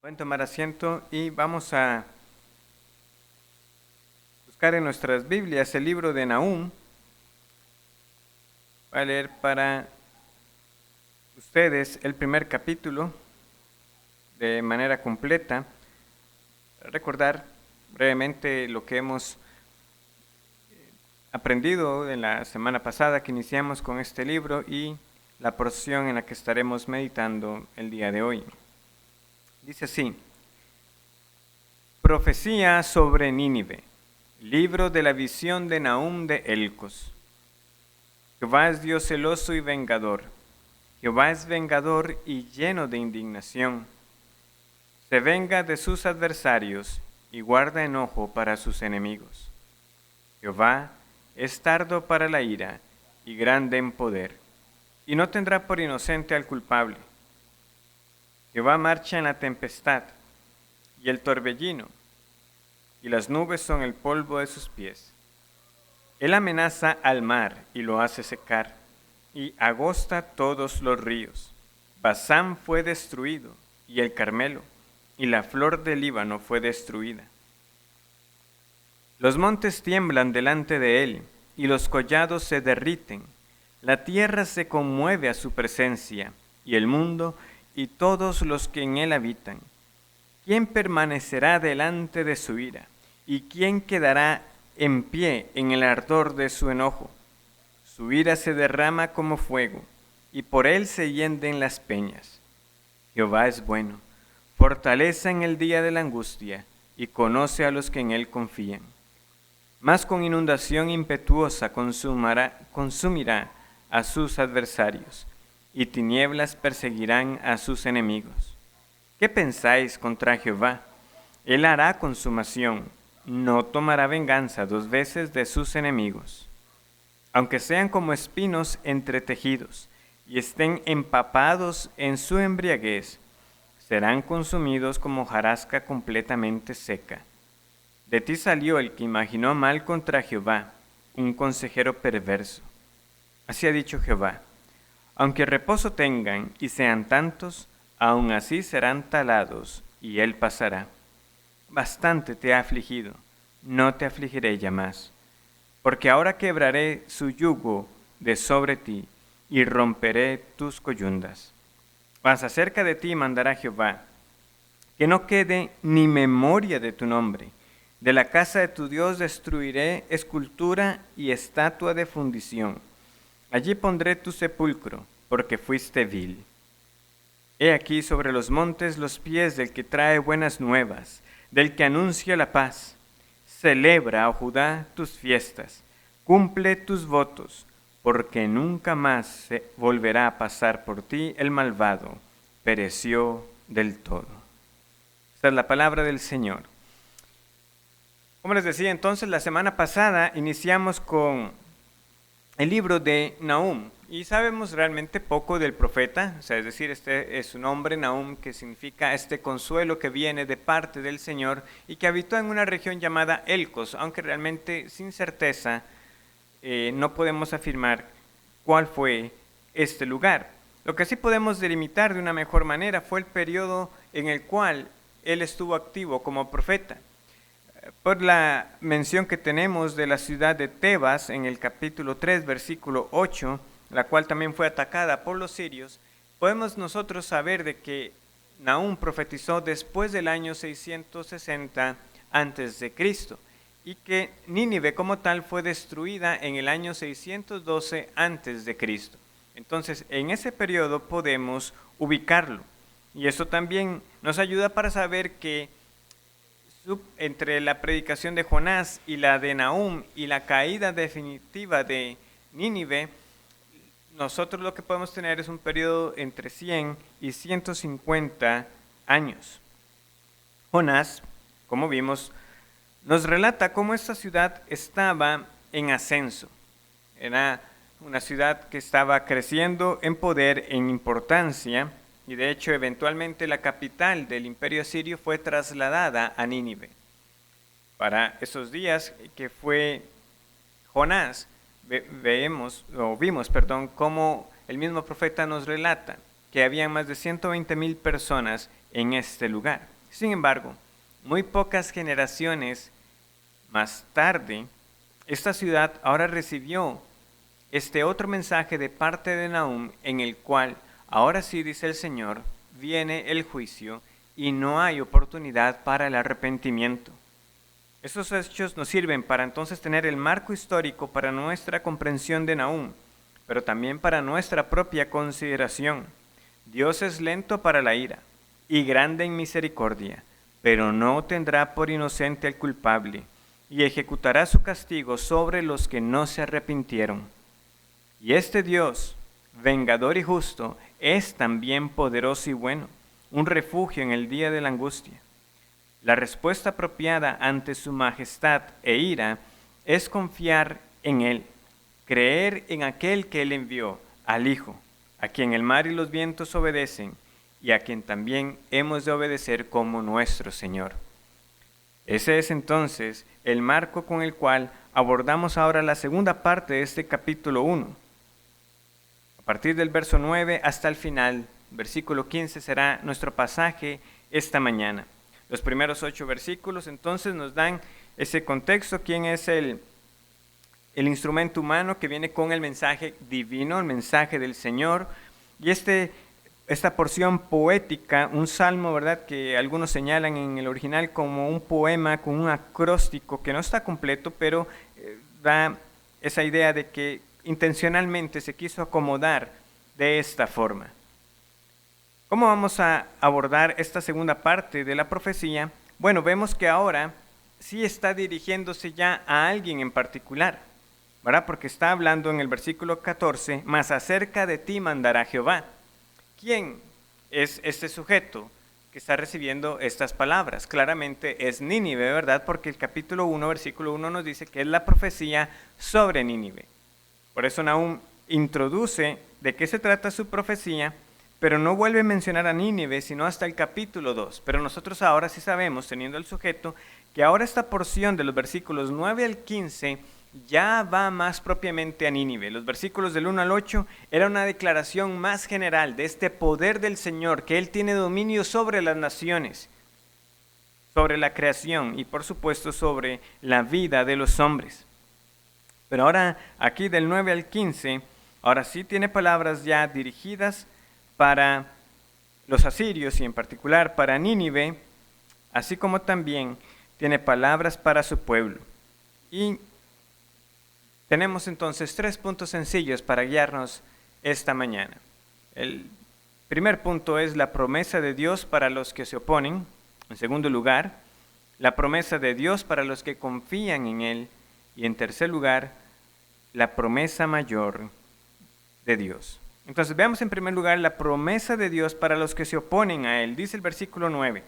Pueden tomar asiento y vamos a buscar en nuestras Biblias el libro de Nahum. Voy a leer para ustedes el primer capítulo de manera completa. Recordar brevemente lo que hemos aprendido en la semana pasada que iniciamos con este libro y la porción en la que estaremos meditando el día de hoy. Dice así: Profecía sobre Nínive, libro de la visión de Nahum de Elcos. Jehová es Dios celoso y vengador. Jehová es vengador y lleno de indignación. Se venga de sus adversarios y guarda enojo para sus enemigos. Jehová es tardo para la ira y grande en poder, y no tendrá por inocente al culpable. Jehová marcha en la tempestad y el torbellino, y las nubes son el polvo de sus pies. Él amenaza al mar y lo hace secar, y agosta todos los ríos. Basán fue destruido, y el Carmelo, y la flor del Líbano fue destruida. Los montes tiemblan delante de él, y los collados se derriten. La tierra se conmueve a su presencia, y el mundo y todos los que en él habitan. ¿Quién permanecerá delante de su ira? ¿Y quién quedará en pie en el ardor de su enojo? Su ira se derrama como fuego, y por él se hienden las peñas. Jehová es bueno, fortaleza en el día de la angustia, y conoce a los que en él confían. Mas con inundación impetuosa consumirá a sus adversarios, y tinieblas perseguirán a sus enemigos. ¿Qué pensáis contra Jehová? Él hará consumación, no tomará venganza 2 veces de sus enemigos. Aunque sean como espinos entretejidos y estén empapados en su embriaguez, serán consumidos como hojarasca completamente seca. De ti salió el que imaginó mal contra Jehová, un consejero perverso. Así ha dicho Jehová: aunque reposo tengan y sean tantos, aun así serán talados, y él pasará. Bastante te ha afligido, no te afligiré ya más, porque ahora quebraré su yugo de sobre ti, y romperé tus coyundas. Mas acerca de ti mandará Jehová, que no quede ni memoria de tu nombre. De la casa de tu Dios destruiré escultura y estatua de fundición. Allí pondré tu sepulcro, porque fuiste vil. He aquí sobre los montes los pies del que trae buenas nuevas, del que anuncia la paz. Celebra, oh Judá, tus fiestas, cumple tus votos, porque nunca más se volverá a pasar por ti el malvado, pereció del todo. Esta es la palabra del Señor. Como les decía entonces, la semana pasada iniciamos con el libro de Nahum, y sabemos realmente poco del profeta, o sea, es decir, este es su nombre, Nahum, que significa este consuelo que viene de parte del Señor y que habitó en una región llamada Elcos, aunque realmente sin certeza no podemos afirmar cuál fue este lugar. Lo que sí podemos delimitar de una mejor manera fue el periodo en el cual él estuvo activo como profeta. Por la mención que tenemos de la ciudad de Tebas en el capítulo 3, versículo 8, la cual también fue atacada por los sirios, podemos nosotros saber de que Nahum profetizó después del año 660 a.C. y que Nínive como tal fue destruida en el año 612 a.C. Entonces, en ese periodo podemos ubicarlo, y eso también nos ayuda para saber que entre la predicación de Jonás y la de Nahum y la caída definitiva de Nínive, nosotros lo que podemos tener es un periodo entre 100 y 150 años. Jonás, como vimos, nos relata cómo esta ciudad estaba en ascenso. Era una ciudad que estaba creciendo en poder, en importancia, y de hecho eventualmente la capital del imperio asirio fue trasladada a Nínive. Para esos días que fue Jonás, vimos cómo el mismo profeta nos relata que había más de 120,000 personas en este lugar. Sin embargo, muy pocas generaciones más tarde, esta ciudad ahora recibió este otro mensaje de parte de Nahum, en el cual, ahora sí dice el Señor, viene el juicio y no hay oportunidad para el arrepentimiento. Estos hechos nos sirven para entonces tener el marco histórico para nuestra comprensión de Nahum, pero también para nuestra propia consideración. Dios es lento para la ira y grande en misericordia, pero no tendrá por inocente al culpable, y ejecutará su castigo sobre los que no se arrepintieron. Y este Dios, vengador y justo, es también poderoso y bueno, un refugio en el día de la angustia. La respuesta apropiada ante su majestad e ira es confiar en Él, creer en aquel que Él envió, al Hijo, a quien el mar y los vientos obedecen y a quien también hemos de obedecer como nuestro Señor. Ese es entonces el marco con el cual abordamos ahora la segunda parte de este capítulo 1. A partir del verso 9 hasta el final, versículo 15 será nuestro pasaje esta mañana. Los primeros 8 versículos entonces nos dan ese contexto, quién es el instrumento humano que viene con el mensaje divino, el mensaje del Señor, y esta porción poética, un salmo, ¿verdad?, que algunos señalan en el original como un poema con un acróstico que no está completo, pero da esa idea de que intencionalmente se quiso acomodar de esta forma. ¿Cómo vamos a abordar esta segunda parte de la profecía? Bueno, vemos que ahora sí está dirigiéndose ya a alguien en particular, ¿verdad? Porque está hablando en el versículo 14, mas acerca de ti mandará Jehová. ¿Quién es este sujeto que está recibiendo estas palabras? Claramente es Nínive, ¿verdad? Porque el capítulo 1, versículo 1 nos dice que es la profecía sobre Nínive. Por eso Nahum introduce de qué se trata su profecía, pero no vuelve a mencionar a Nínive, sino hasta el capítulo 2. Pero nosotros ahora sí sabemos, teniendo el sujeto, que ahora esta porción de los versículos 9 al 15 ya va más propiamente a Nínive. Los versículos del 1 al 8 era una declaración más general de este poder del Señor, que Él tiene dominio sobre las naciones, sobre la creación y por supuesto sobre la vida de los hombres. Pero ahora aquí del 9 al 15, ahora sí tiene palabras ya dirigidas para los asirios y en particular para Nínive, así como también tiene palabras para su pueblo. Y tenemos entonces 3 puntos sencillos para guiarnos esta mañana. El primer punto es la promesa de Dios para los que se oponen. En segundo lugar, la promesa de Dios para los que confían en Él. Y en tercer lugar, la promesa mayor de Dios. Entonces veamos en primer lugar la promesa de Dios para los que se oponen a Él. Dice el versículo 9.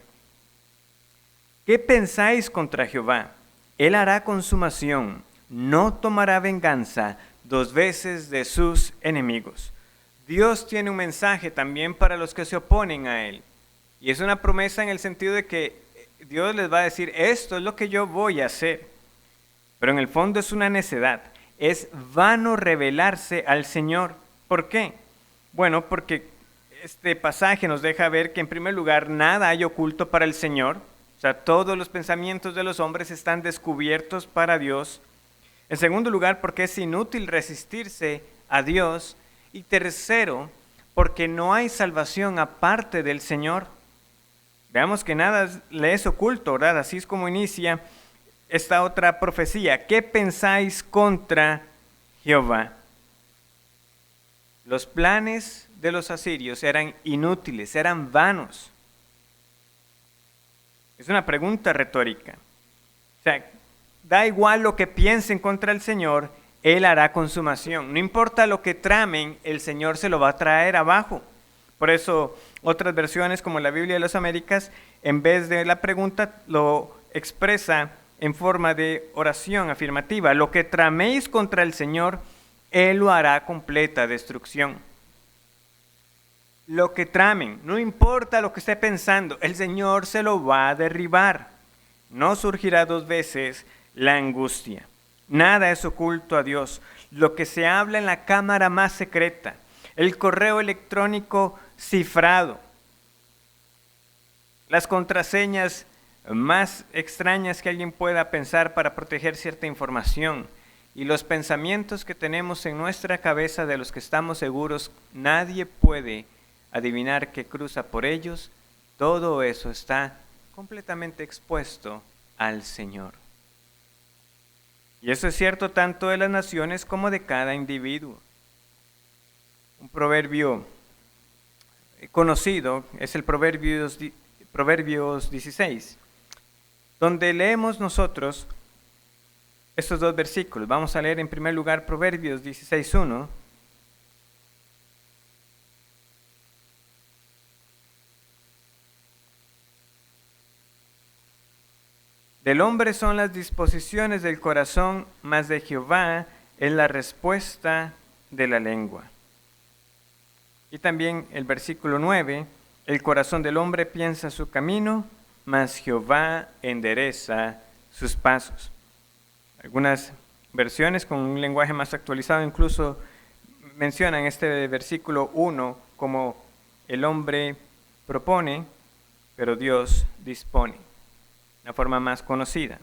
¿Qué pensáis contra Jehová? Él hará consumación, no tomará venganza 2 veces de sus enemigos. Dios tiene un mensaje también para los que se oponen a Él. Y es una promesa en el sentido de que Dios les va a decir, esto es lo que yo voy a hacer. Pero en el fondo es una necedad. Es vano rebelarse al Señor. ¿Por qué? Bueno, porque este pasaje nos deja ver que en primer lugar nada hay oculto para el Señor. O sea, todos los pensamientos de los hombres están descubiertos para Dios. En segundo lugar, porque es inútil resistirse a Dios. Y tercero, porque no hay salvación aparte del Señor. Veamos que nada le es oculto, ¿verdad? Así es como inicia esta otra profecía. ¿Qué pensáis contra Jehová? Los planes de los asirios eran inútiles, eran vanos. Es una pregunta retórica. O sea, da igual lo que piensen contra el Señor, Él hará consumación. No importa lo que tramen, el Señor se lo va a traer abajo. Por eso, otras versiones como la Biblia de las Américas, en vez de la pregunta, lo expresa en forma de oración afirmativa. Lo que traméis contra el Señor, Él lo hará completa destrucción. Lo que tramen, no importa lo que esté pensando, el Señor se lo va a derribar. No surgirá 2 veces la angustia. Nada es oculto a Dios. Lo que se habla en la cámara más secreta, el correo electrónico cifrado, las contraseñas más extrañas que alguien pueda pensar para proteger cierta información y los pensamientos que tenemos en nuestra cabeza de los que estamos seguros nadie puede adivinar qué cruza por ellos, todo eso está completamente expuesto al Señor. Y eso es cierto tanto de las naciones como de cada individuo. Un proverbio conocido es el Proverbios 16, donde leemos nosotros estos dos versículos. Vamos a leer en primer lugar Proverbios 16:1. Del hombre son las disposiciones del corazón, mas de Jehová es la respuesta de la lengua. Y también el versículo 9, el corazón del hombre piensa su camino, mas Jehová endereza sus pasos. Algunas versiones con un lenguaje más actualizado incluso mencionan este versículo 1 como el hombre propone, pero Dios dispone, la forma más conocida.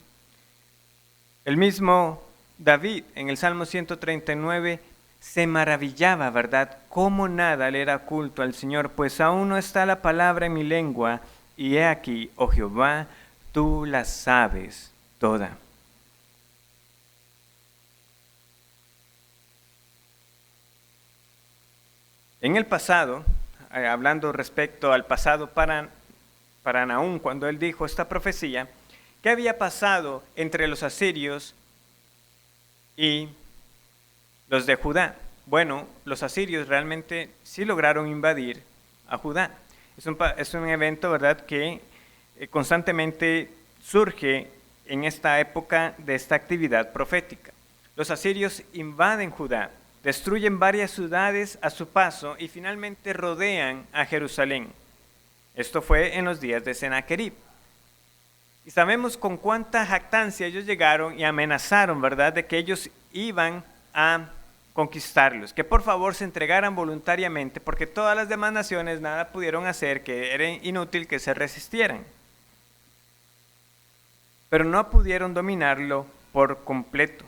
El mismo David en el Salmo 139 se maravillaba, ¿verdad?, cómo nada le era oculto al Señor, pues aún no está la palabra en mi lengua, y he aquí, oh Jehová, tú la sabes toda. En el pasado, hablando respecto al pasado para Nahum, cuando él dijo esta profecía, ¿qué había pasado entre los asirios y los de Judá? Bueno, los asirios realmente sí lograron invadir a Judá. Es un evento, ¿verdad?, que constantemente surge en esta época de esta actividad profética. Los asirios invaden Judá, destruyen varias ciudades a su paso y finalmente rodean a Jerusalén. Esto fue en los días de Sennacherib. Y sabemos con cuánta jactancia ellos llegaron y amenazaron, ¿verdad?, de que ellos iban a conquistarlos, que por favor se entregaran voluntariamente, porque todas las demás naciones nada pudieron hacer, que era inútil que se resistieran. Pero no pudieron dominarlo por completo.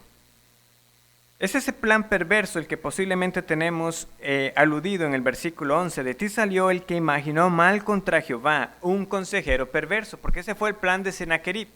Es ese plan perverso el que posiblemente tenemos aludido en el versículo 11. De ti salió el que imaginó mal contra Jehová, un consejero perverso, porque ese fue el plan de Sennacherib,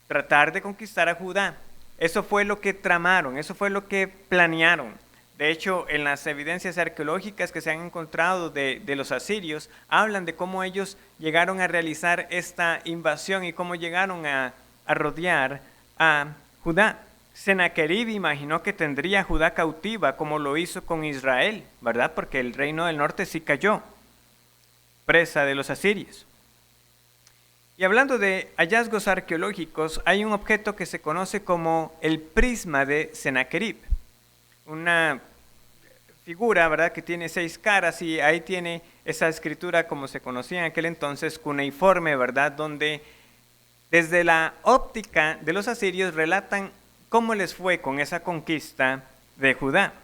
tratar de conquistar a Judá. Eso fue lo que tramaron, eso fue lo que planearon. De hecho, en las evidencias arqueológicas que se han encontrado de los asirios, hablan de cómo ellos llegaron a realizar esta invasión y cómo llegaron a rodear a Judá. Sennacherib imaginó que tendría a Judá cautiva como lo hizo con Israel, ¿verdad? Porque el reino del norte sí cayó, presa de los asirios. Y hablando de hallazgos arqueológicos, hay un objeto que se conoce como el prisma de Sennacherib. Una figura, ¿verdad?, que tiene 6 caras y ahí tiene esa escritura como se conocía en aquel entonces, cuneiforme, ¿verdad?, donde desde la óptica de los asirios relatan cómo les fue con esa conquista de Judá.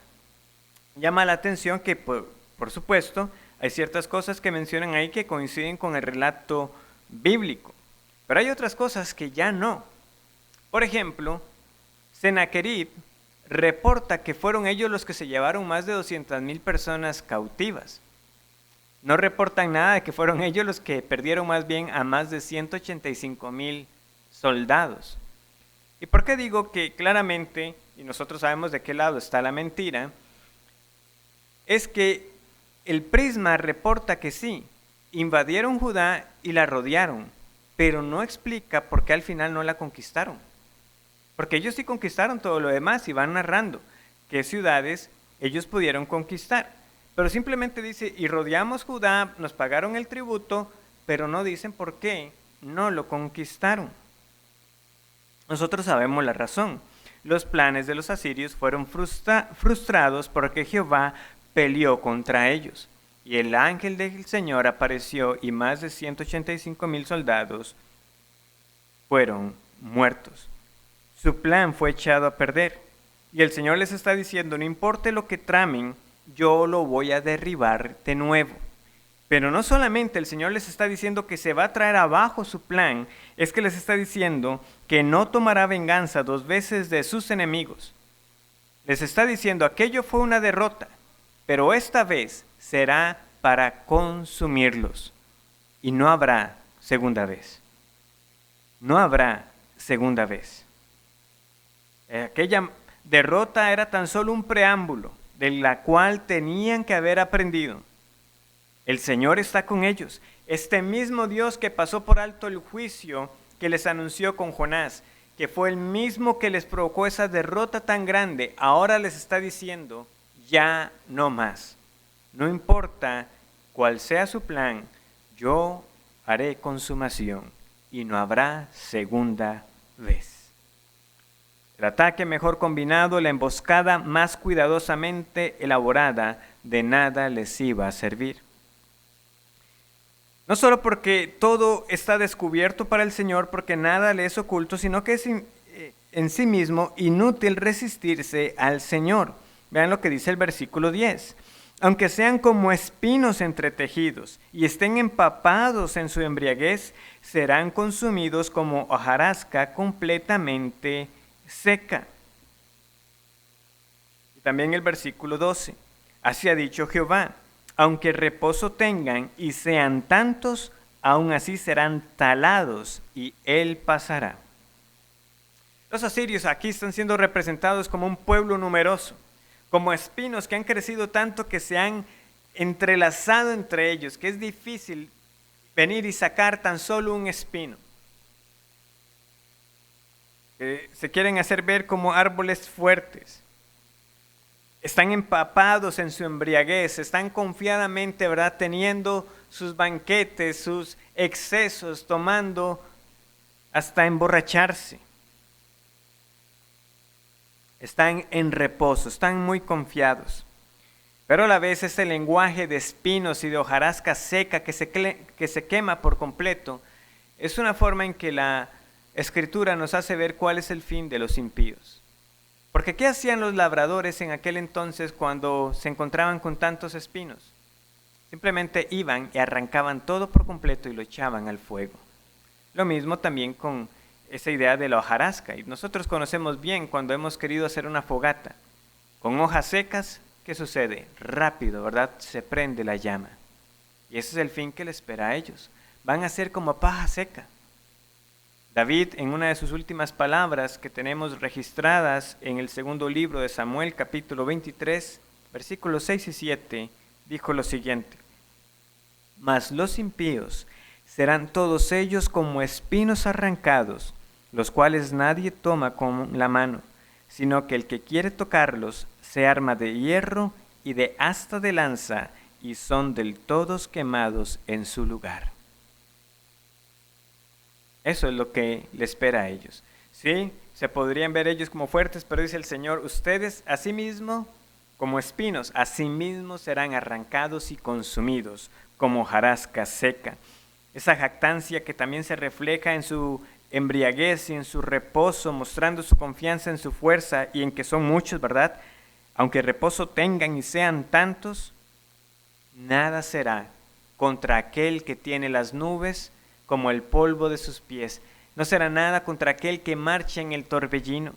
Llama la atención que, por supuesto, hay ciertas cosas que mencionan ahí que coinciden con el relato bíblico, pero hay otras cosas que ya no. Por ejemplo, Sennacherib reporta que fueron ellos los que se llevaron más de 200,000 personas cautivas. No reportan nada de que fueron ellos los que perdieron más bien a más de 185,000 soldados. ¿Y por qué digo que claramente, y nosotros sabemos de qué lado está la mentira? Es que el prisma reporta que sí, invadieron Judá y la rodearon, pero no explica por qué al final no la conquistaron. Porque ellos sí conquistaron todo lo demás y van narrando qué ciudades ellos pudieron conquistar. Pero simplemente dice, y rodeamos Judá, nos pagaron el tributo, pero no dicen por qué no lo conquistaron. Nosotros sabemos la razón. Los planes de los asirios fueron frustrados porque Jehová peleó contra ellos. Y el ángel del Señor apareció y más de 185,000 soldados fueron muertos. Su plan fue echado a perder. Y el Señor les está diciendo, no importe lo que tramen, yo lo voy a derribar de nuevo. Pero no solamente el Señor les está diciendo que se va a traer abajo su plan, es que les está diciendo que no tomará venganza 2 veces de sus enemigos. Les está diciendo, aquello fue una derrota, pero esta vez será para consumirlos. Y no habrá segunda vez. No habrá segunda vez. Aquella derrota era tan solo un preámbulo de la cual tenían que haber aprendido. El Señor está con ellos. Este mismo Dios que pasó por alto el juicio que les anunció con Jonás, que fue el mismo que les provocó esa derrota tan grande, ahora les está diciendo, ya no más. No importa cuál sea su plan, yo haré consumación y no habrá segunda vez. El ataque mejor combinado, la emboscada más cuidadosamente elaborada, de nada les iba a servir. No solo porque todo está descubierto para el Señor, porque nada le es oculto, sino que es en sí mismo inútil resistirse al Señor. Vean lo que dice el versículo 10. Aunque sean como espinos entretejidos y estén empapados en su embriaguez, serán consumidos como hojarasca completamente seca. Y también el versículo 12. Así ha dicho Jehová. Aunque reposo tengan y sean tantos, aún así serán talados y él pasará. Los asirios aquí están siendo representados como un pueblo numeroso, como espinos que han crecido tanto que se han entrelazado entre ellos, que es difícil venir y sacar tan solo un espino. Se quieren hacer ver como árboles fuertes. Están empapados en su embriaguez, están confiadamente, ¿verdad?, teniendo sus banquetes, sus excesos, tomando hasta emborracharse. Están en reposo, están muy confiados. Pero a la vez ese lenguaje de espinos y de hojarasca seca que se quema por completo, es una forma en que la Escritura nos hace ver cuál es el fin de los impíos. Porque ¿qué hacían los labradores en aquel entonces cuando se encontraban con tantos espinos? Simplemente iban y arrancaban todo por completo y lo echaban al fuego. Lo mismo también con esa idea de la hojarasca. Y nosotros conocemos bien cuando hemos querido hacer una fogata. Con hojas secas, ¿qué sucede? Rápido, ¿verdad? Se prende la llama. Y ese es el fin que le espera a ellos. Van a ser como paja seca. David, en una de sus últimas palabras que tenemos registradas en el segundo libro de Samuel, capítulo 23, versículos 6 y 7, dijo lo siguiente: Mas los impíos serán todos ellos como espinos arrancados, los cuales nadie toma con la mano, sino que el que quiere tocarlos se arma de hierro y de asta de lanza, y son del todo quemados en su lugar. Eso es lo que le espera a ellos. Sí, se podrían ver ellos como fuertes, pero dice el Señor, ustedes asimismo, como espinos, asimismo serán arrancados y consumidos, como hojarasca seca. Esa jactancia que también se refleja en su embriaguez y en su reposo, mostrando su confianza en su fuerza y en que son muchos, ¿verdad? Aunque reposo tengan y sean tantos, nada será contra aquel que tiene las nubes como el polvo de sus pies. No será nada contra aquel que marcha en el torbellino.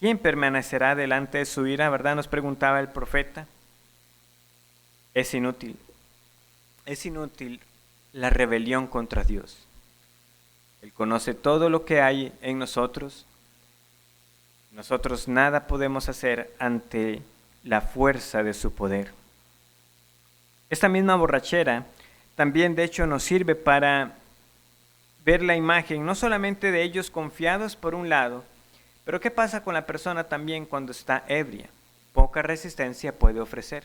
¿Quién permanecerá delante de su ira? ¿Verdad? Nos preguntaba el profeta. Es inútil. Es inútil la rebelión contra Dios. Él conoce todo lo que hay en nosotros. Nosotros nada podemos hacer ante la fuerza de su poder. Esta misma borrachera también de hecho nos sirve para ver la imagen, no solamente de ellos confiados por un lado, pero ¿qué pasa con la persona también cuando está ebria? Poca resistencia puede ofrecer.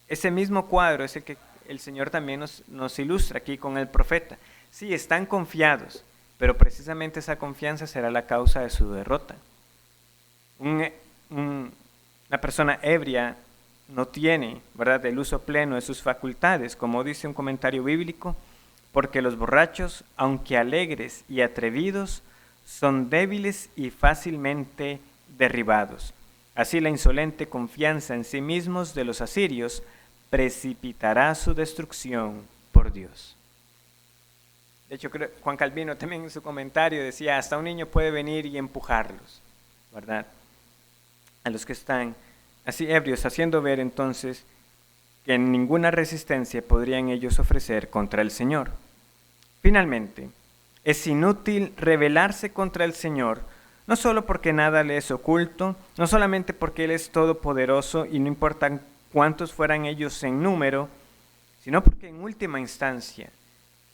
Ese mismo cuadro es el que el Señor también nos ilustra aquí con el profeta. Sí, están confiados, pero precisamente esa confianza será la causa de su derrota. Una persona ebria no tiene, ¿verdad?, el uso pleno de sus facultades, como dice un comentario bíblico, porque los borrachos, aunque alegres y atrevidos, son débiles y fácilmente derribados. Así la insolente confianza en sí mismos de los asirios precipitará su destrucción por Dios. De hecho, Juan Calvino también en su comentario decía, hasta un niño puede venir y empujarlos, ¿verdad? A los que están así ebrios, haciendo ver entonces que ninguna resistencia podrían ellos ofrecer contra el Señor. Finalmente, es inútil rebelarse contra el Señor, no solo porque nada le es oculto, no solamente porque Él es todopoderoso y no importa cuántos fueran ellos en número, sino porque en última instancia,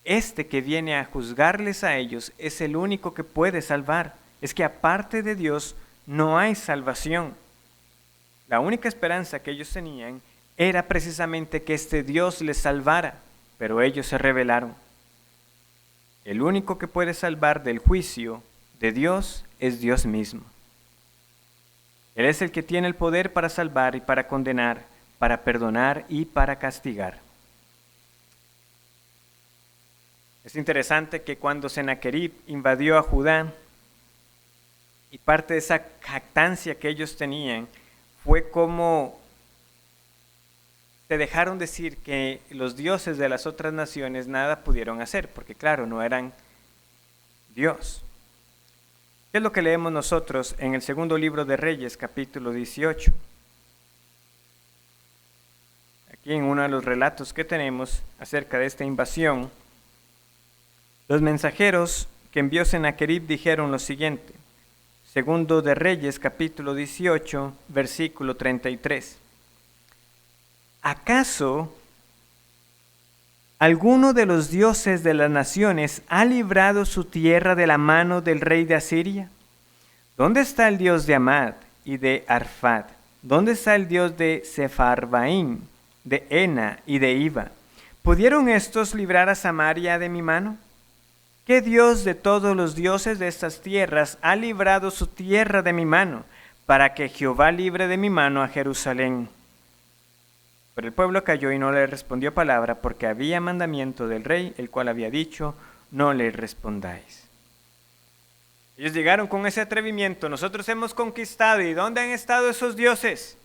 este que viene a juzgarles a ellos es el único que puede salvar. Es que aparte de Dios no hay salvación. La única esperanza que ellos tenían era precisamente que este Dios les salvara, pero ellos se rebelaron. El único que puede salvar del juicio de Dios es Dios mismo. Él es el que tiene el poder para salvar y para condenar, para perdonar y para castigar. Es interesante que cuando Sennacherib invadió a Judá, y parte de esa jactancia que ellos tenían fue como se dejaron decir que los dioses de las otras naciones nada pudieron hacer, porque claro, no eran Dios. ¿Qué es lo que leemos nosotros en el segundo libro de Reyes, capítulo 18? Aquí en uno de los relatos que tenemos acerca de esta invasión, los mensajeros que envió Sennacherib dijeron lo siguiente. Segundo de Reyes, capítulo 18, versículo 33. ¿Acaso alguno de los dioses de las naciones ha librado su tierra de la mano del rey de Asiria? ¿Dónde está el Dios de Amad y de Arfad? ¿Dónde está el Dios de Sepharvaim, de Ena y de Iva? ¿Pudieron estos librar a Samaria de mi mano? ¿Qué Dios de todos los dioses de estas tierras ha librado su tierra de mi mano, para que Jehová libre de mi mano a Jerusalén? Pero el pueblo calló y no le respondió palabra, porque había mandamiento del rey, el cual había dicho, no le respondáis. Ellos llegaron con ese atrevimiento, nosotros hemos conquistado, ¿y dónde han estado esos dioses?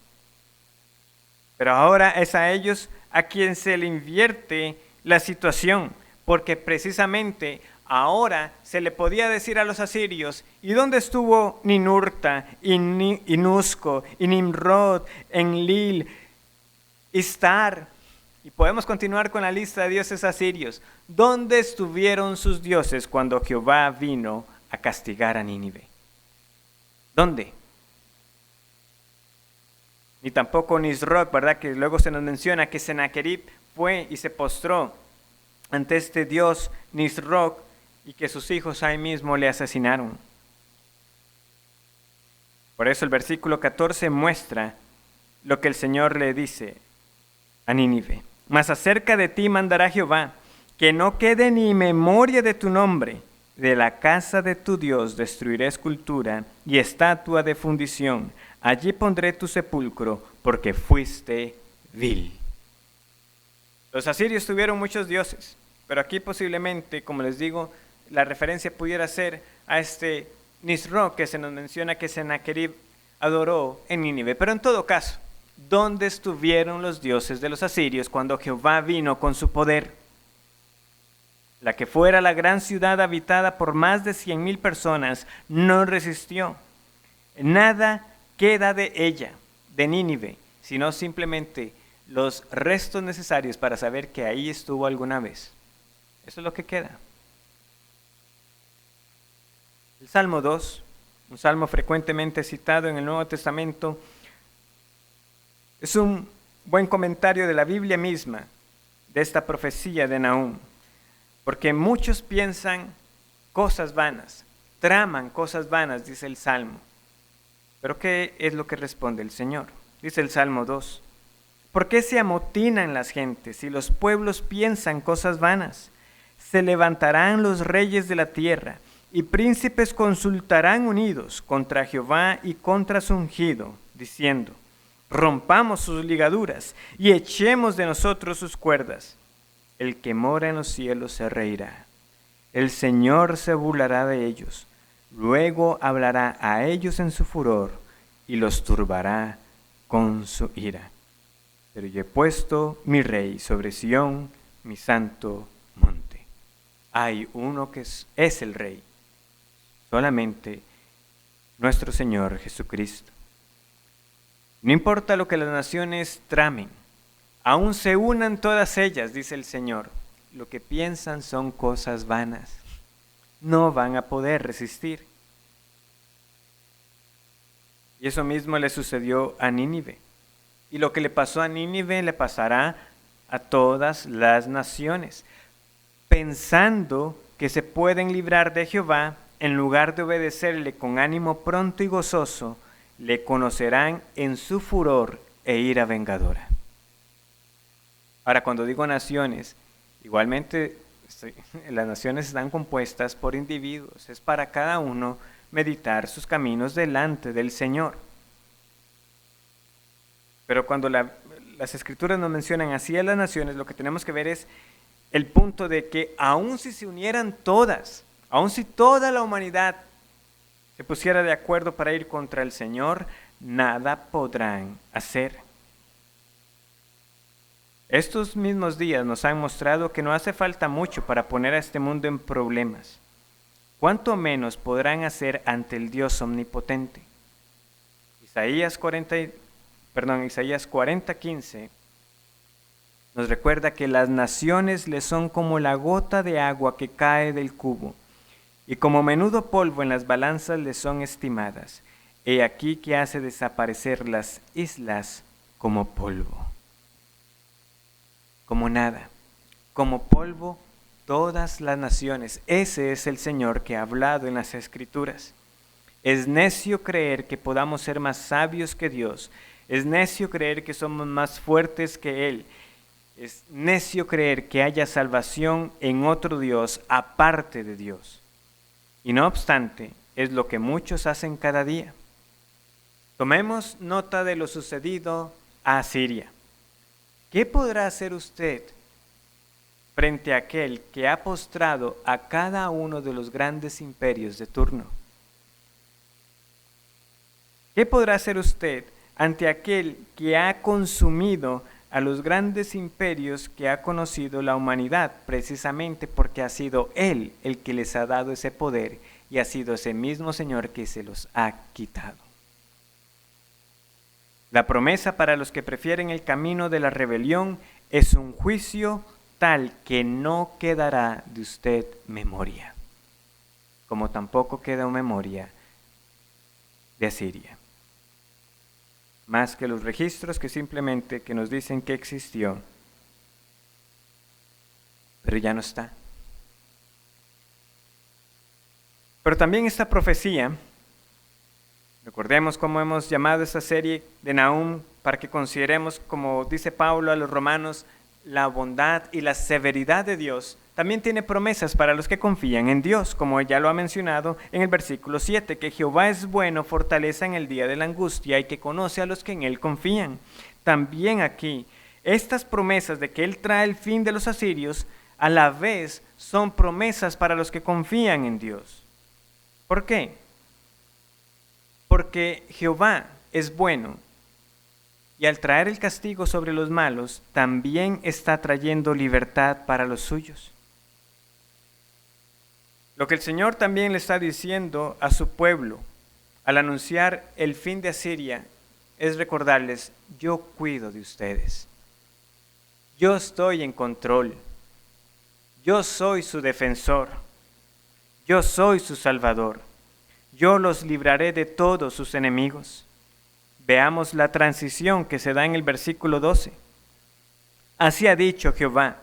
Pero ahora es a ellos a quien se le invierte la situación, porque precisamente ahora se le podía decir a los asirios, ¿y dónde estuvo Ninurta, y Nusco, y Nimrod, Enlil, Istar? Y podemos continuar con la lista de dioses asirios. ¿Dónde estuvieron sus dioses cuando Jehová vino a castigar a Nínive? ¿Dónde? Ni tampoco Nisroch, ¿verdad? Que luego se nos menciona que Sennacherib fue y se postró ante este dios Nisroch, y que sus hijos ahí mismo le asesinaron. Por eso el versículo 14 muestra lo que el Señor le dice a Nínive. Mas acerca de ti mandará Jehová, que no quede ni memoria de tu nombre. De la casa de tu Dios destruiré escultura y estatua de fundición. Allí pondré tu sepulcro, porque fuiste vil. Los asirios tuvieron muchos dioses, pero aquí posiblemente, como les digo, la referencia pudiera ser a este Nisroch que se nos menciona que Sennacherib adoró en Nínive. Pero en todo caso, ¿dónde estuvieron los dioses de los asirios cuando Jehová vino con su poder? La que fuera la gran ciudad habitada por más de 100,000 personas no resistió. Nada queda de ella, de Nínive, sino simplemente los restos necesarios para saber que ahí estuvo alguna vez. Eso es lo que queda. El Salmo 2, un salmo frecuentemente citado en el Nuevo Testamento, es un buen comentario de la Biblia misma, de esta profecía de Nahum, porque muchos piensan cosas vanas, traman cosas vanas, dice el Salmo. Pero ¿qué es lo que responde el Señor? Dice el Salmo 2, ¿por qué se amotinan las gentes y los pueblos piensan cosas vanas? Se levantarán los reyes de la tierra, y príncipes consultarán unidos contra Jehová y contra su ungido, diciendo, rompamos sus ligaduras y echemos de nosotros sus cuerdas. El que mora en los cielos se reirá. El Señor se burlará de ellos. Luego hablará a ellos en su furor y los turbará con su ira. Pero yo he puesto mi rey sobre Sión, mi santo monte. Hay uno que es el rey, solamente nuestro Señor Jesucristo. No importa lo que las naciones tramen, aún se unan todas ellas, dice el Señor, lo que piensan son cosas vanas. No van a poder resistir. Y eso mismo le sucedió a Nínive. Y lo que le pasó a Nínive le pasará a todas las naciones. Pensando que se pueden librar de Jehová, en lugar de obedecerle con ánimo pronto y gozoso, le conocerán en su furor e ira vengadora. Ahora, cuando digo naciones, igualmente las naciones están compuestas por individuos. Es para cada uno meditar sus caminos delante del Señor. Pero cuando las Escrituras nos mencionan así a las naciones, lo que tenemos que ver es el punto de que aun si se unieran todas, aun si toda la humanidad se pusiera de acuerdo para ir contra el Señor, nada podrán hacer. Estos mismos días nos han mostrado que no hace falta mucho para poner a este mundo en problemas. ¿Cuánto menos podrán hacer ante el Dios omnipotente? Isaías 40:15 nos recuerda que las naciones le son como la gota de agua que cae del cubo, y como menudo polvo en las balanzas le son estimadas. He aquí que hace desaparecer las islas como polvo. Como nada, como polvo todas las naciones. Ese es el Señor que ha hablado en las Escrituras. Es necio creer que podamos ser más sabios que Dios. Es necio creer que somos más fuertes que Él. Es necio creer que haya salvación en otro Dios aparte de Dios. Y no obstante, es lo que muchos hacen cada día. Tomemos nota de lo sucedido a Asiria. ¿Qué podrá hacer usted frente a aquel que ha postrado a cada uno de los grandes imperios de turno? ¿Qué podrá hacer usted ante aquel que ha consumido a los grandes imperios que ha conocido la humanidad, precisamente porque ha sido Él el que les ha dado ese poder y ha sido ese mismo Señor que se los ha quitado? La promesa para los que prefieren el camino de la rebelión es un juicio tal que no quedará de usted memoria, como tampoco quedó memoria de Asiria. Más que los registros que simplemente que nos dicen que existió, pero ya no está. Pero también esta profecía, recordemos cómo hemos llamado esta serie de Nahum para que consideremos, como dice Pablo a los romanos, la bondad y la severidad de Dios. También tiene promesas para los que confían en Dios, como ya lo ha mencionado en el versículo 7, que Jehová es bueno, fortaleza en el día de la angustia y que conoce a los que en Él confían. También aquí, estas promesas de que Él trae el fin de los asirios, a la vez son promesas para los que confían en Dios. ¿Por qué? Porque Jehová es bueno y al traer el castigo sobre los malos, también está trayendo libertad para los suyos. Lo que el Señor también le está diciendo a su pueblo al anunciar el fin de Asiria es recordarles: yo cuido de ustedes, yo estoy en control, yo soy su defensor, yo soy su salvador, yo los libraré de todos sus enemigos. Veamos la transición que se da en el versículo 12. Así ha dicho Jehová: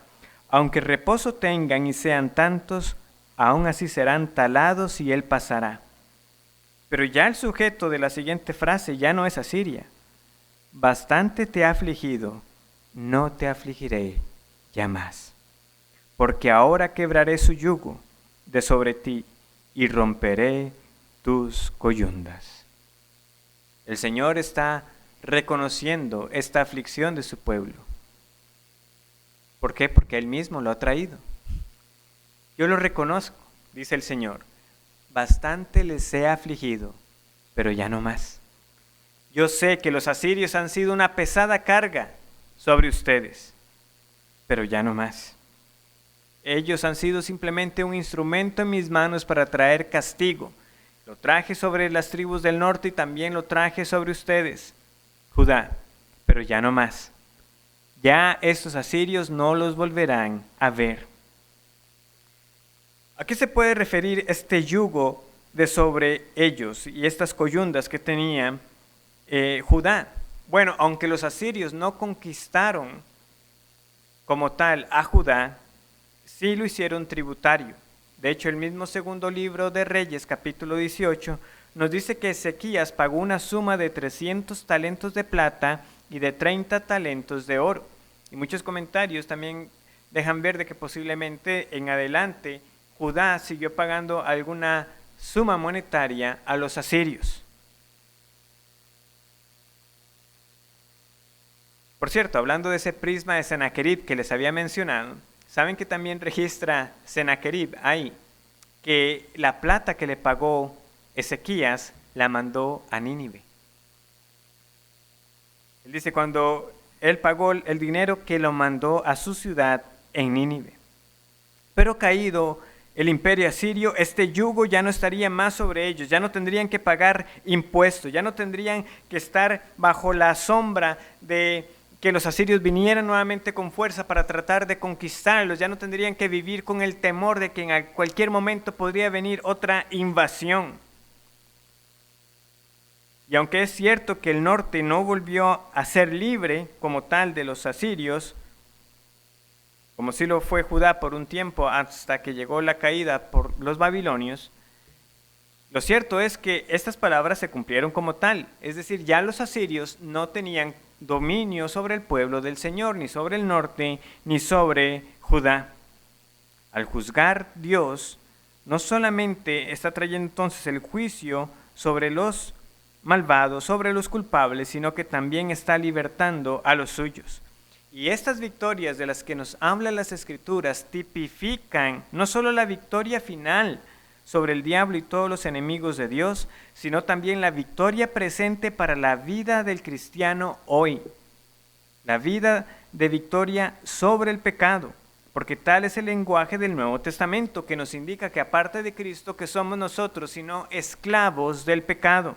aunque reposo tengan y sean tantos, aún así serán talados y Él pasará. Pero ya el sujeto de la siguiente frase ya no es Asiria. Bastante te ha afligido, no te afligiré ya más. Porque ahora quebraré su yugo de sobre ti y romperé tus coyundas. El Señor está reconociendo esta aflicción de su pueblo. ¿Por qué? Porque Él mismo lo ha traído. Yo lo reconozco, dice el Señor. Bastante les he afligido, pero ya no más. Yo sé que los asirios han sido una pesada carga sobre ustedes, pero ya no más. Ellos han sido simplemente un instrumento en mis manos para traer castigo. Lo traje sobre las tribus del norte y también lo traje sobre ustedes, Judá, pero ya no más. Ya estos asirios no los volverán a ver. ¿A qué se puede referir este yugo de sobre ellos y estas coyundas que tenía Judá? Bueno, aunque los asirios no conquistaron como tal a Judá, sí lo hicieron tributario. De hecho, el mismo segundo libro de Reyes, capítulo 18, nos dice que Ezequías pagó una suma de 300 talentos de plata y de 30 talentos de oro. Y muchos comentarios también dejan ver de que posiblemente en adelante Judá siguió pagando alguna suma monetaria a los asirios. Por cierto, hablando de ese prisma de Sennacherib que les había mencionado, ¿saben que también registra Sennacherib ahí? Que la plata que le pagó Ezequías la mandó a Nínive. Él dice cuando él pagó el dinero que lo mandó a su ciudad en Nínive. Pero caído el imperio asirio, este yugo ya no estaría más sobre ellos, ya no tendrían que pagar impuestos, ya no tendrían que estar bajo la sombra de que los asirios vinieran nuevamente con fuerza para tratar de conquistarlos, ya no tendrían que vivir con el temor de que en cualquier momento podría venir otra invasión. Y aunque es cierto que el norte no volvió a ser libre como tal de los asirios, como sí lo fue Judá por un tiempo hasta que llegó la caída por los babilonios, lo cierto es que estas palabras se cumplieron como tal, es decir, ya los asirios no tenían dominio sobre el pueblo del Señor, ni sobre el norte, ni sobre Judá. Al juzgar Dios, no solamente está trayendo entonces el juicio sobre los malvados, sobre los culpables, sino que también está libertando a los suyos. Y estas victorias de las que nos hablan las Escrituras tipifican no solo la victoria final sobre el diablo y todos los enemigos de Dios, sino también la victoria presente para la vida del cristiano hoy. La vida de victoria sobre el pecado, porque tal es el lenguaje del Nuevo Testamento, que nos indica que aparte de Cristo, que somos nosotros, sino esclavos del pecado,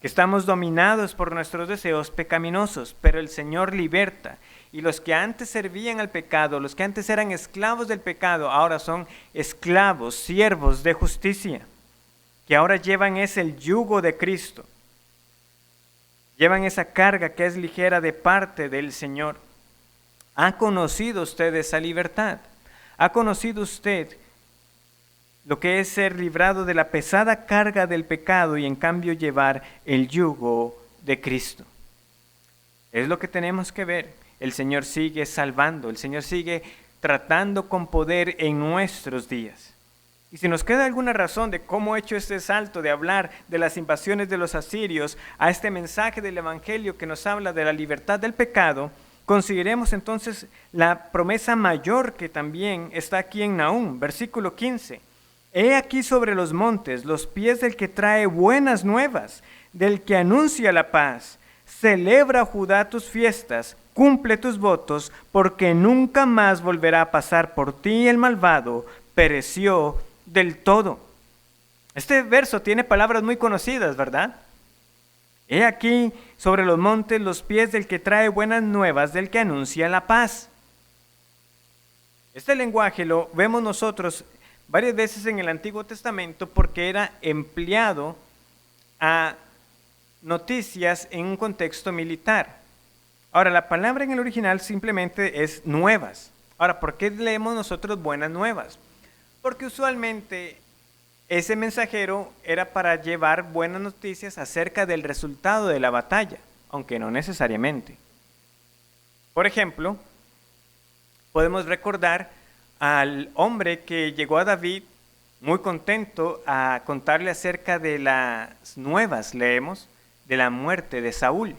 que estamos dominados por nuestros deseos pecaminosos, pero el Señor liberta. Y los que antes servían al pecado, los que antes eran esclavos del pecado, ahora son esclavos, siervos de justicia, que ahora llevan el yugo de Cristo. Llevan esa carga que es ligera de parte del Señor. ¿Ha conocido usted esa libertad? ¿Ha conocido usted lo que es ser librado de la pesada carga del pecado y en cambio llevar el yugo de Cristo? Es lo que tenemos que ver. El Señor sigue salvando, el Señor sigue tratando con poder en nuestros días. Y si nos queda alguna razón de cómo he hecho este salto de hablar de las invasiones de los asirios a este mensaje del Evangelio que nos habla de la libertad del pecado, consideremos entonces la promesa mayor que también está aquí en Nahum, versículo 15. He aquí sobre los montes los pies del que trae buenas nuevas, del que anuncia la paz. Celebra, Judá, tus fiestas, cumple tus votos, porque nunca más volverá a pasar por ti el malvado, pereció del todo. Este verso tiene palabras muy conocidas, ¿verdad? He aquí sobre los montes los pies del que trae buenas nuevas, del que anuncia la paz. Este lenguaje lo vemos nosotros varias veces en el Antiguo Testamento porque era empleado a noticias en un contexto militar. Ahora, la palabra en el original simplemente es nuevas. Ahora, ¿por qué leemos nosotros buenas nuevas? Porque usualmente ese mensajero era para llevar buenas noticias acerca del resultado de la batalla, aunque no necesariamente. Por ejemplo, podemos recordar al hombre que llegó a David muy contento a contarle acerca de las nuevas, leemos, de la muerte de Saúl.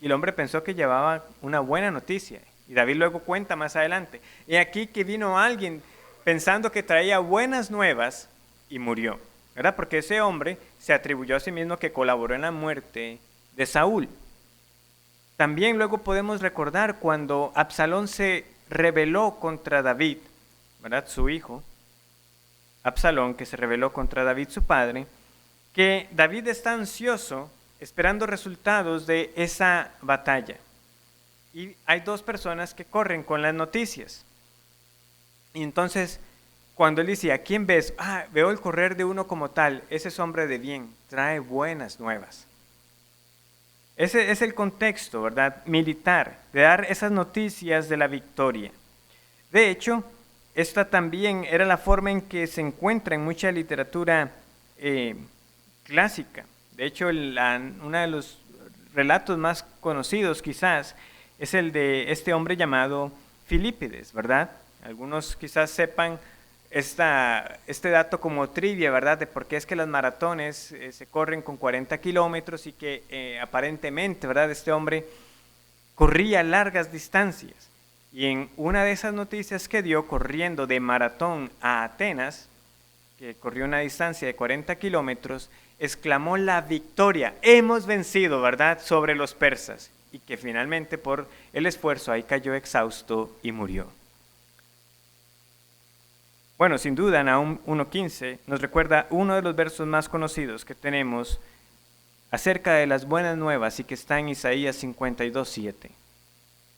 Y el hombre pensó que llevaba una buena noticia. Y David luego cuenta más adelante. Y aquí que vino alguien pensando que traía buenas nuevas y murió, ¿verdad? Porque ese hombre se atribuyó a sí mismo que colaboró en la muerte de Saúl. También luego podemos recordar cuando Absalón se rebeló contra David, ¿verdad? Su hijo, Absalón, que se rebeló contra David, su padre, que David está ansioso esperando resultados de esa batalla. Y hay dos personas que corren con las noticias. Y entonces, cuando él dice, ¿a quién ves? Veo el correr de uno como tal, ese es hombre de bien, trae buenas nuevas. Ese es el contexto, ¿verdad? Militar, de dar esas noticias de la victoria. De hecho, esta también era la forma en que se encuentra en mucha literatura clásica. De hecho, uno de los relatos más conocidos quizás es el de este hombre llamado Filípides, ¿verdad? Algunos quizás sepan este dato como trivia, ¿verdad? De por qué es que las maratones se corren con 40 kilómetros y que aparentemente, ¿verdad? Este hombre corría largas distancias. Y en una de esas noticias que dio corriendo de Maratón a Atenas, que corrió una distancia de 40 kilómetros, exclamó la victoria, hemos vencido, ¿verdad?, sobre los persas, y que finalmente por el esfuerzo ahí cayó exhausto y murió. Bueno, sin duda, Nahum 1.15 nos recuerda uno de los versos más conocidos que tenemos acerca de las buenas nuevas y que está en Isaías 52.7.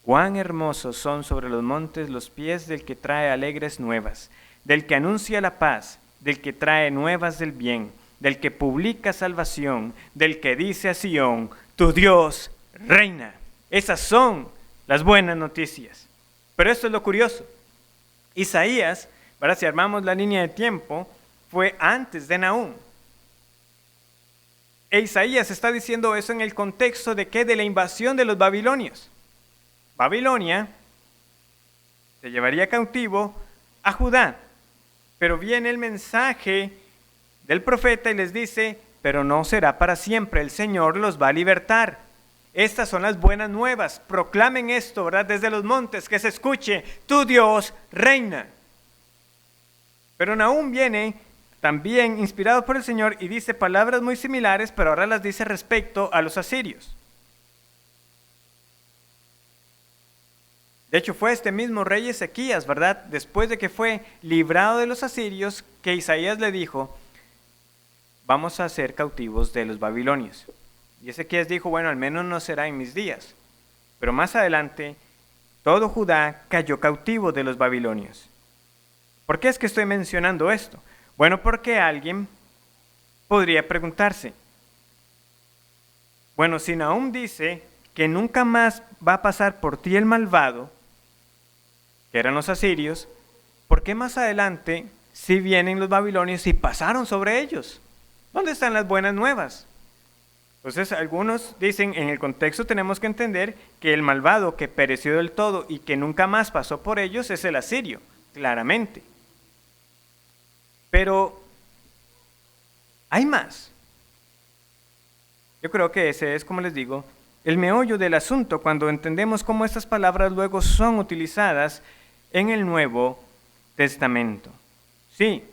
Cuán hermosos son sobre los montes los pies del que trae alegres nuevas, del que anuncia la paz, del que trae nuevas del bien, del que publica salvación, del que dice a Sión, tu Dios reina. Esas son las buenas noticias. Pero esto es lo curioso. Isaías, ¿verdad? Si armamos la línea de tiempo, fue antes de Nahum. E Isaías está diciendo eso en el contexto de ¿qué? De la invasión de los babilonios. Babilonia se llevaría cautivo a Judá, pero viene el mensaje del profeta y les dice, pero no será para siempre, el Señor los va a libertar. Estas son las buenas nuevas, proclamen esto, ¿verdad? Desde los montes, que se escuche, tu Dios reina. Pero Nahum viene también inspirado por el Señor y dice palabras muy similares, pero ahora las dice respecto a los asirios. De hecho, fue este mismo rey Ezequías, ¿verdad? Después de que fue librado de los asirios, que Isaías le dijo, vamos a ser cautivos de los babilonios. Y Ezequías dijo, bueno, al menos no será en mis días. Pero más adelante, todo Judá cayó cautivo de los babilonios. ¿Por qué es que estoy mencionando esto? Bueno, porque alguien podría preguntarse, bueno, si Nahum dice que nunca más va a pasar por ti el malvado, que eran los asirios, ¿por qué más adelante sí vienen los babilonios y pasaron sobre ellos? ¿Dónde están las buenas nuevas? Entonces algunos dicen, en el contexto tenemos que entender que el malvado que pereció del todo y que nunca más pasó por ellos es el asirio, claramente. Pero hay más. Yo creo que ese es, como les digo, el meollo del asunto cuando entendemos cómo estas palabras luego son utilizadas en el Nuevo Testamento. Sí,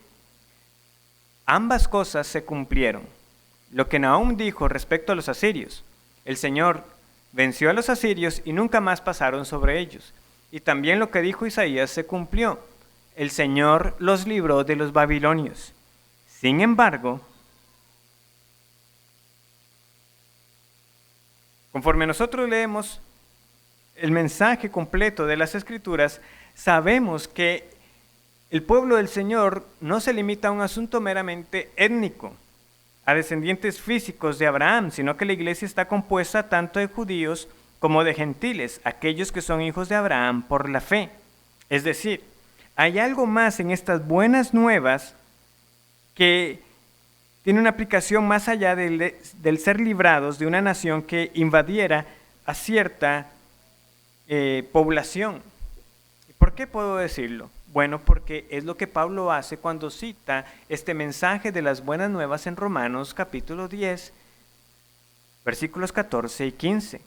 ambas cosas se cumplieron. Lo que Nahum dijo respecto a los asirios, el Señor venció a los asirios y nunca más pasaron sobre ellos. Y también lo que dijo Isaías se cumplió. El Señor los libró de los babilonios. Sin embargo, conforme nosotros leemos el mensaje completo de las Escrituras, sabemos que el pueblo del Señor no se limita a un asunto meramente étnico, a descendientes físicos de Abraham, sino que la iglesia está compuesta tanto de judíos como de gentiles, aquellos que son hijos de Abraham por la fe. Es decir, hay algo más en estas buenas nuevas que tiene una aplicación más allá del ser librados de una nación que invadiera a cierta población. ¿Por qué puedo decirlo? Bueno, porque es lo que Pablo hace cuando cita este mensaje de las buenas nuevas en Romanos capítulo 10, versículos 14 y 15.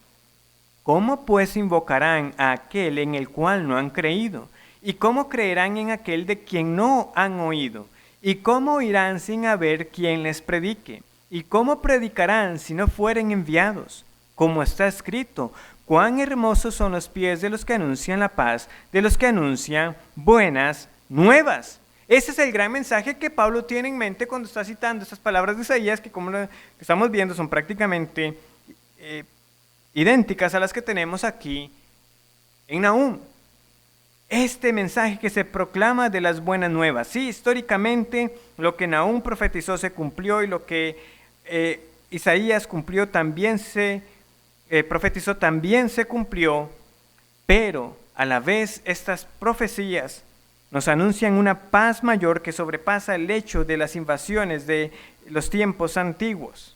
¿Cómo pues invocarán a aquel en el cual no han creído? ¿Y cómo creerán en aquel de quien no han oído? ¿Y cómo oirán sin haber quien les predique? ¿Y cómo predicarán si no fueren enviados? Como está escrito, cuán hermosos son los pies de los que anuncian la paz, de los que anuncian buenas nuevas. Ese es el gran mensaje que Pablo tiene en mente cuando está citando estas palabras de Isaías, que como lo estamos viendo son prácticamente idénticas a las que tenemos aquí en Nahum. Este mensaje que se proclama de las buenas nuevas. Sí, históricamente lo que Nahum profetizó se cumplió y lo que Isaías cumplió también profetizó también se cumplió, pero a la vez estas profecías nos anuncian una paz mayor que sobrepasa el hecho de las invasiones de los tiempos antiguos,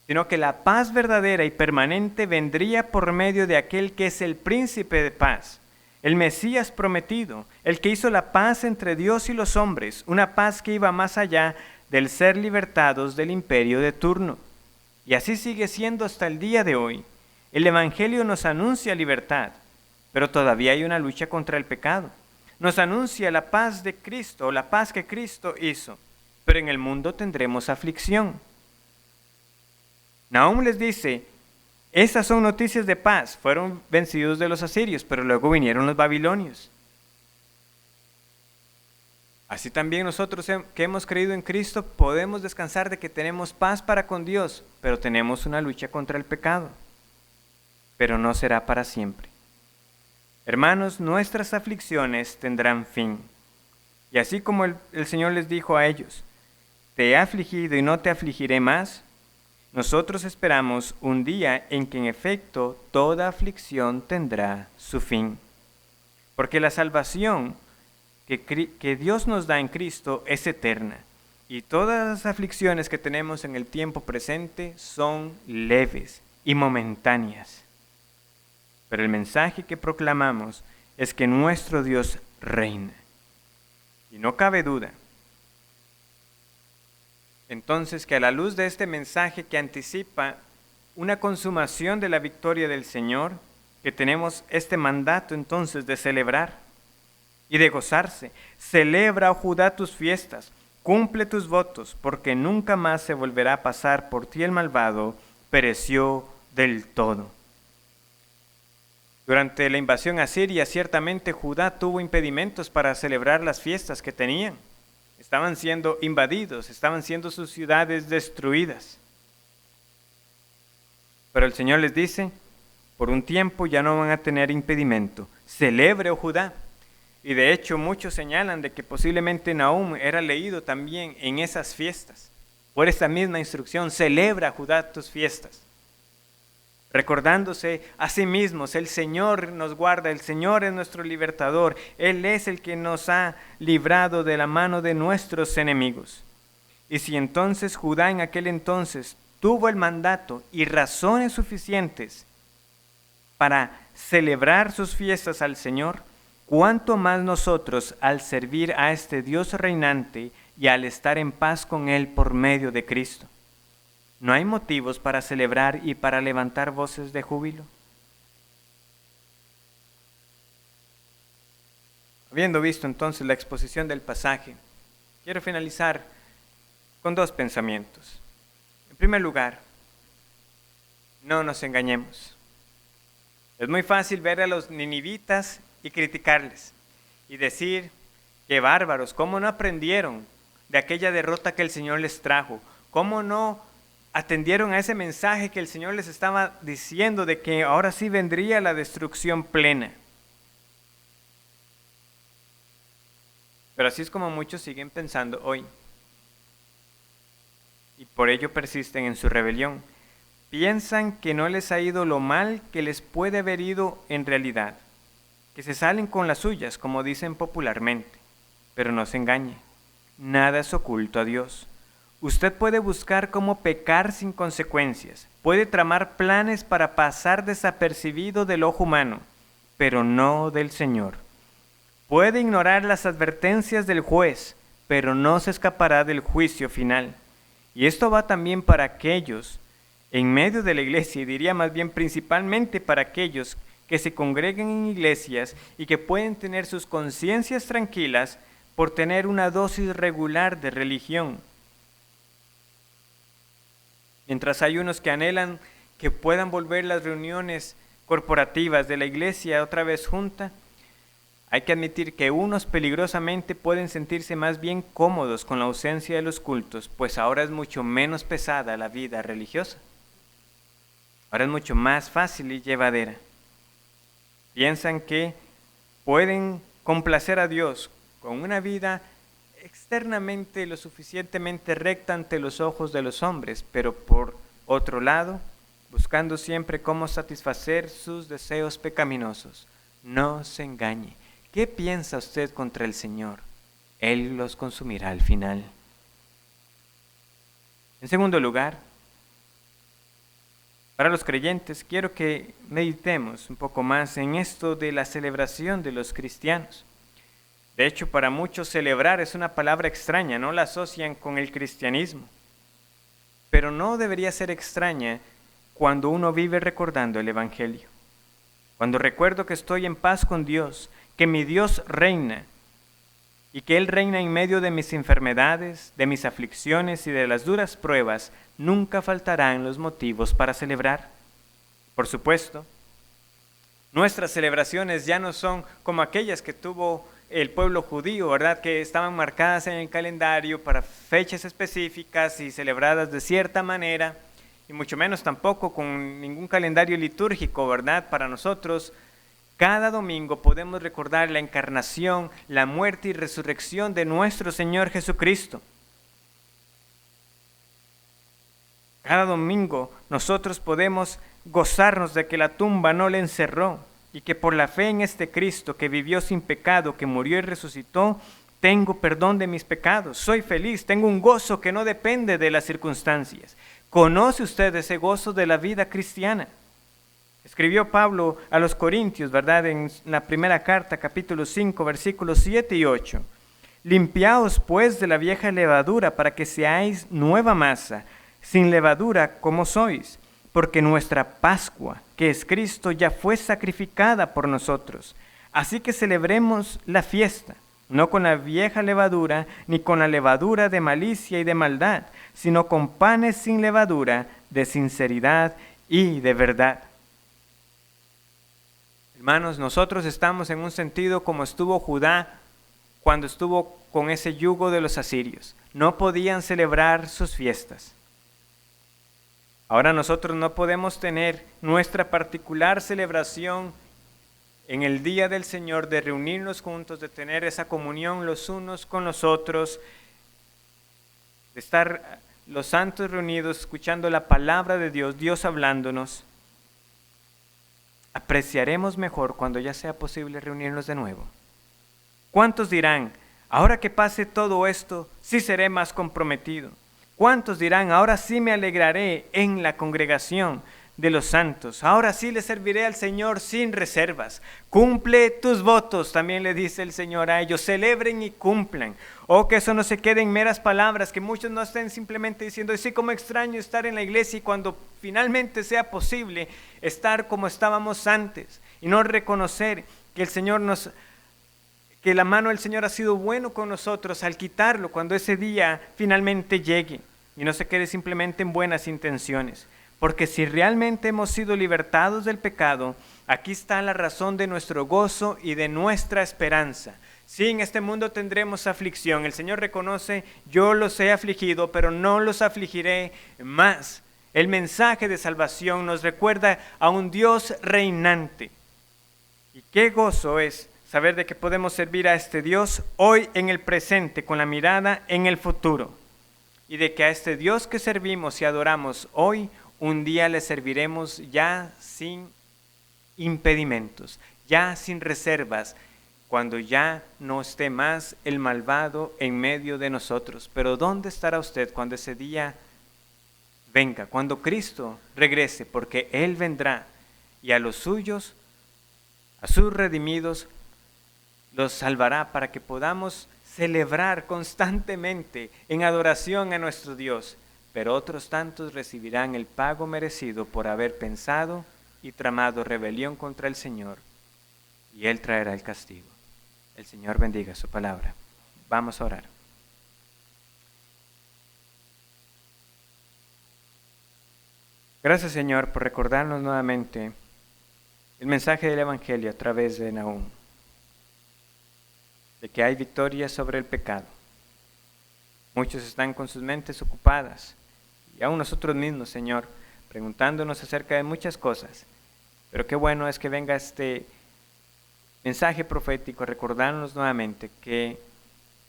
sino que la paz verdadera y permanente vendría por medio de aquel que es el príncipe de paz, el Mesías prometido, el que hizo la paz entre Dios y los hombres, una paz que iba más allá del ser libertados del imperio de turno. Y así sigue siendo hasta el día de hoy. El Evangelio nos anuncia libertad, pero todavía hay una lucha contra el pecado. Nos anuncia la paz de Cristo, la paz que Cristo hizo, pero en el mundo tendremos aflicción. Nahum les dice, esas son noticias de paz, fueron vencidos de los asirios, pero luego vinieron los babilonios. Así también nosotros que hemos creído en Cristo podemos descansar de que tenemos paz para con Dios, pero tenemos una lucha contra el pecado. Pero no será para siempre. Hermanos, nuestras aflicciones tendrán fin. Y así como el Señor les dijo a ellos, te he afligido y no te afligiré más, nosotros esperamos un día en que en efecto toda aflicción tendrá su fin. Porque la salvación que Dios nos da en Cristo es eterna. Y todas las aflicciones que tenemos en el tiempo presente son leves y momentáneas. Pero el mensaje que proclamamos es que nuestro Dios reina. Y no cabe duda. Entonces, que a la luz de este mensaje que anticipa una consumación de la victoria del Señor, que tenemos este mandato entonces de celebrar y de gozarse. Celebra, oh Judá, tus fiestas, cumple tus votos, porque nunca más se volverá a pasar por ti el malvado, pereció del todo. Durante la invasión asiria, ciertamente Judá tuvo impedimentos para celebrar las fiestas que tenían. Estaban siendo invadidos, estaban siendo sus ciudades destruidas. Pero el Señor les dice, por un tiempo ya no van a tener impedimento. Celebre, oh Judá. Y de hecho muchos señalan de que posiblemente Nahum era leído también en esas fiestas. Por esta misma instrucción, celebra, Judá, tus fiestas. Recordándose a sí mismos, el Señor nos guarda, el Señor es nuestro libertador, Él es el que nos ha librado de la mano de nuestros enemigos. Y si entonces Judá en aquel entonces tuvo el mandato y razones suficientes para celebrar sus fiestas al Señor, ¿cuánto más nosotros al servir a este Dios reinante y al estar en paz con Él por medio de Cristo? ¿No hay motivos para celebrar y para levantar voces de júbilo? Habiendo visto entonces la exposición del pasaje, quiero finalizar con dos pensamientos. En primer lugar, no nos engañemos. Es muy fácil ver a los ninivitas y criticarles y decir, qué bárbaros, cómo no aprendieron de aquella derrota que el Señor les trajo, cómo no atendieron a ese mensaje que el Señor les estaba diciendo de que ahora sí vendría la destrucción plena. Pero así es como muchos siguen pensando hoy. Y por ello persisten en su rebelión. Piensan que no les ha ido lo mal que les puede haber ido en realidad. Que se salen con las suyas, como dicen popularmente. Pero no se engañe. Nada es oculto a Dios. Usted puede buscar cómo pecar sin consecuencias, puede tramar planes para pasar desapercibido del ojo humano, pero no del Señor. Puede ignorar las advertencias del juez, pero no se escapará del juicio final. Y esto va también para aquellos en medio de la iglesia, y diría más bien principalmente para aquellos que se congregan en iglesias y que pueden tener sus conciencias tranquilas por tener una dosis regular de religión. Mientras hay unos que anhelan que puedan volver las reuniones corporativas de la iglesia otra vez junta, hay que admitir que unos peligrosamente pueden sentirse más bien cómodos con la ausencia de los cultos, pues ahora es mucho menos pesada la vida religiosa. Ahora es mucho más fácil y llevadera. Piensan que pueden complacer a Dios con una vida externamente lo suficientemente recta ante los ojos de los hombres, pero por otro lado, buscando siempre cómo satisfacer sus deseos pecaminosos. No se engañe. ¿Qué piensa usted contra el Señor? Él los consumirá al final. En segundo lugar, para los creyentes, quiero que meditemos un poco más en esto de la celebración de los cristianos. De hecho, para muchos celebrar es una palabra extraña, no la asocian con el cristianismo. Pero no debería ser extraña cuando uno vive recordando el Evangelio. Cuando recuerdo que estoy en paz con Dios, que mi Dios reina y que Él reina en medio de mis enfermedades, de mis aflicciones y de las duras pruebas, nunca faltarán los motivos para celebrar. Por supuesto, nuestras celebraciones ya no son como aquellas que tuvo el pueblo judío, ¿verdad? Que estaban marcadas en el calendario para fechas específicas y celebradas de cierta manera, y mucho menos tampoco con ningún calendario litúrgico, ¿verdad? Para nosotros, cada domingo podemos recordar la encarnación, la muerte y resurrección de nuestro Señor Jesucristo. Cada domingo nosotros podemos gozarnos de que la tumba no le encerró y que por la fe en este Cristo que vivió sin pecado, que murió y resucitó, tengo perdón de mis pecados, soy feliz, tengo un gozo que no depende de las circunstancias. ¿Conoce usted ese gozo de la vida cristiana? Escribió Pablo a los Corintios, ¿verdad? En la primera carta, capítulo 5, versículos 7 y 8. Limpiaos pues de la vieja levadura para que seáis nueva masa, sin levadura como sois, porque nuestra Pascua, que es Cristo, ya fue sacrificada por nosotros. Así que celebremos la fiesta, no con la vieja levadura, ni con la levadura de malicia y de maldad, sino con panes sin levadura, de sinceridad y de verdad. Hermanos, nosotros estamos en un sentido como estuvo Judá cuando estuvo con ese yugo de los asirios. No podían celebrar sus fiestas. Ahora nosotros no podemos tener nuestra particular celebración en el día del Señor, de reunirnos juntos, de tener esa comunión los unos con los otros, de estar los santos reunidos escuchando la palabra de Dios, Dios hablándonos. Apreciaremos mejor cuando ya sea posible reunirnos de nuevo. ¿Cuántos dirán, ahora que pase todo esto, sí seré más comprometido? ¿Cuántos dirán, ahora sí me alegraré en la congregación de los santos? Ahora sí le serviré al Señor sin reservas. Cumple tus votos, también le dice el Señor a ellos. Celebren y cumplan. O que eso no se quede en meras palabras, que muchos no estén simplemente diciendo, sí, como extraño estar en la iglesia, y cuando finalmente sea posible estar como estábamos antes y no reconocer que el Señor que la mano del Señor ha sido bueno con nosotros al quitarlo cuando ese día finalmente llegue, y no se quede simplemente en buenas intenciones. Porque si realmente hemos sido libertados del pecado, aquí está la razón de nuestro gozo y de nuestra esperanza. Sí, en este mundo tendremos aflicción. El Señor reconoce, yo los he afligido, pero no los afligiré más. El mensaje de salvación nos recuerda a un Dios reinante. Y qué gozo es saber de que podemos servir a este Dios hoy en el presente, con la mirada en el futuro. Y de que a este Dios que servimos y adoramos hoy, un día le serviremos ya sin impedimentos, ya sin reservas, cuando ya no esté más el malvado en medio de nosotros. Pero ¿dónde estará usted cuando ese día venga? Cuando Cristo regrese, porque Él vendrá y a los suyos, a sus redimidos, los salvará para que podamos celebrar constantemente en adoración a nuestro Dios. Pero otros tantos recibirán el pago merecido por haber pensado y tramado rebelión contra el Señor, y Él traerá el castigo. El Señor bendiga su palabra. Vamos a orar. Gracias, Señor, por recordarnos nuevamente el mensaje del Evangelio a través de Nahum, de que hay victoria sobre el pecado. Muchos están con sus mentes ocupadas, y aún nosotros mismos, Señor, preguntándonos acerca de muchas cosas. Pero qué bueno es que venga este mensaje profético a recordarnos nuevamente que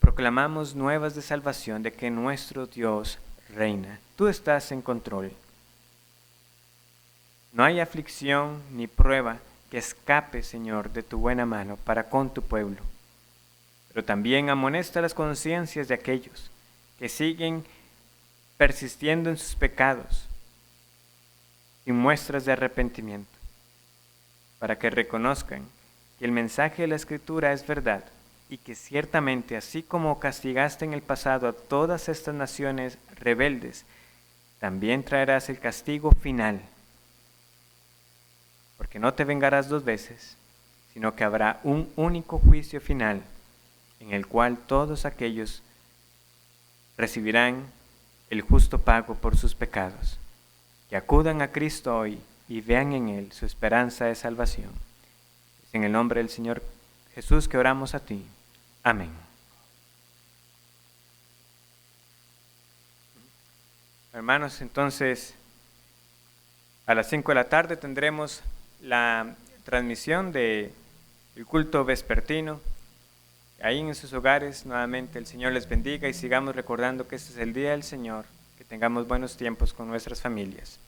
proclamamos nuevas de salvación, de que nuestro Dios reina. Tú estás en control. No hay aflicción ni prueba que escape, Señor, de tu buena mano para con tu pueblo. Pero también amonesta las conciencias de aquellos que siguen persistiendo en sus pecados sin muestras de arrepentimiento, para que reconozcan que el mensaje de la Escritura es verdad y que ciertamente así como castigaste en el pasado a todas estas naciones rebeldes, también traerás el castigo final, porque no te vengarás dos veces, sino que habrá un único juicio final en el cual todos aquellos recibirán el justo pago por sus pecados. Que acudan a Cristo hoy y vean en Él su esperanza de salvación. Es en el nombre del Señor Jesús que oramos a ti. Amén. Hermanos, entonces a las 5 de la tarde tendremos la transmisión del culto vespertino. Ahí en sus hogares, nuevamente el Señor les bendiga y sigamos recordando que este es el día del Señor, que tengamos buenos tiempos con nuestras familias.